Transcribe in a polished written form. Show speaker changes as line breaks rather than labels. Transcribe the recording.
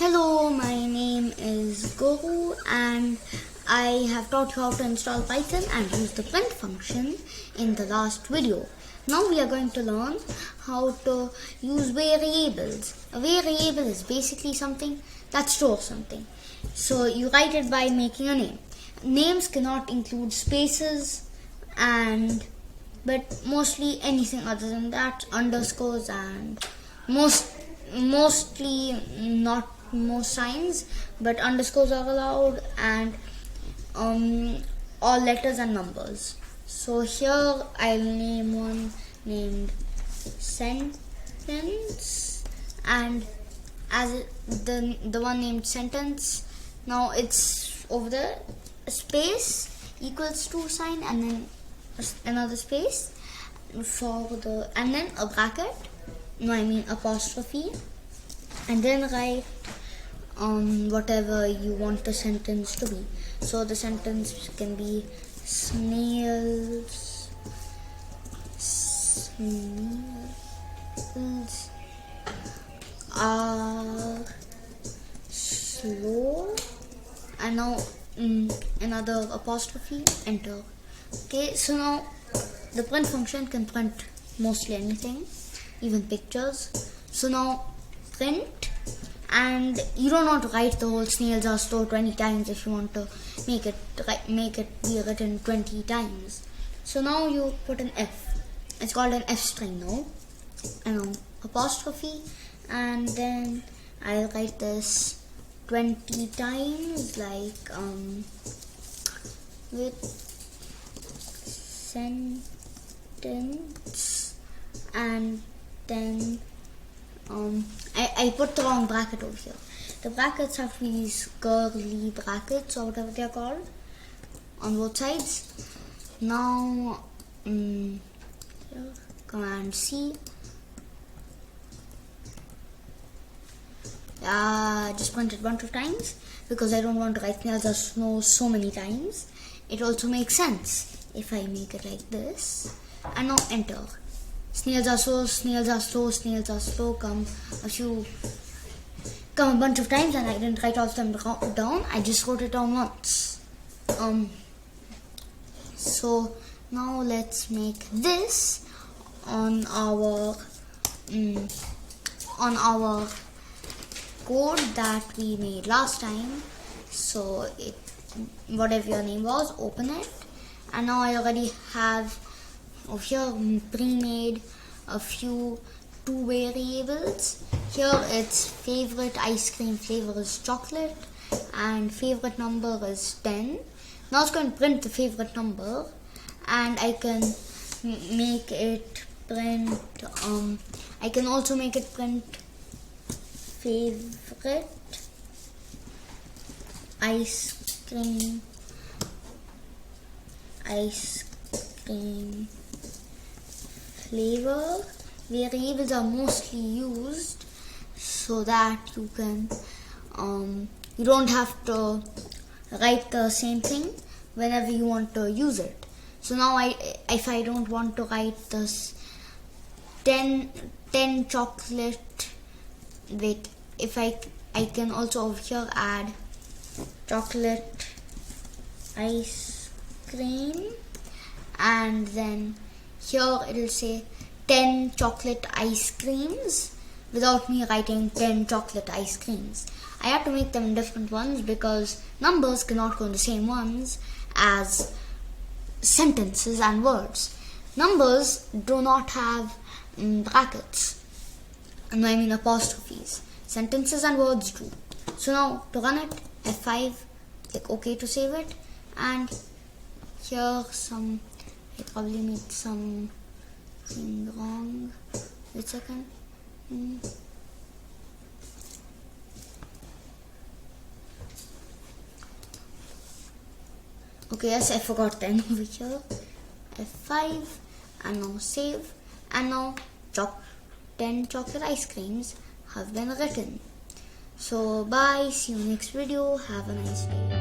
Hello, my name is Guru and I have taught you how to install Python and use the print function in the last video. Now we are going to learn how to use variables. A variable is basically something that stores something. So you write it by making a name. Names cannot include spaces but mostly anything other than that, underscores and mostly not most signs, but underscores are allowed, and all letters and numbers. So here I'll name one named sentence, and as the one named sentence, now it's over there, a space equals to sign and then another space and then a bracket, apostrophe, and then write whatever you want the sentence to be. So the sentence can be snails are slow, and now another apostrophe, enter. Okay, so now the print function can print mostly anything, even pictures. So now print, and you don't want to write the whole snails are slow 20 times if you want to make it be written 20 times. So now you put an F. It's called an F string now. And apostrophe, and then I'll write this 20 times, like with sentence, and then I put the wrong bracket over here. The brackets have to be these curly brackets or whatever they are called on both sides. Now command C. Just print it a bunch of times because I don't want to write snails are slow so many times. It also makes sense if I make it like this. And now enter. Snails are slow, snails are slow, snails are slow come a bunch of times, and I didn't write all of them down. I just wrote it down once. So now let's make this on our code that we made last time. So whatever your name was, open it, and now I already have over here pre-made a few two variables. Here it's favorite ice cream flavor is chocolate and favorite number is 10. Now it's going to print the favorite number, and I can make it print I can also make it print favorite ice cream flavor. Variables are mostly used so that you can you don't have to write the same thing whenever you want to use it. So now if I don't want to write this 10 chocolate, wait, if I can also over here add chocolate ice cream, and then here it will say 10 chocolate ice creams without me writing 10 chocolate ice creams. I have to make them different ones because numbers cannot go in the same ones as sentences and words. Numbers do not have brackets, apostrophes. Sentences and words do. So now to run it, F5, click OK to save it, and here I probably made something wrong. Wait a second. Okay, yes, I forgot 10 over here. F5, and now save, and now 10 chocolate ice creams have been written. So bye, see you next video, have a nice day.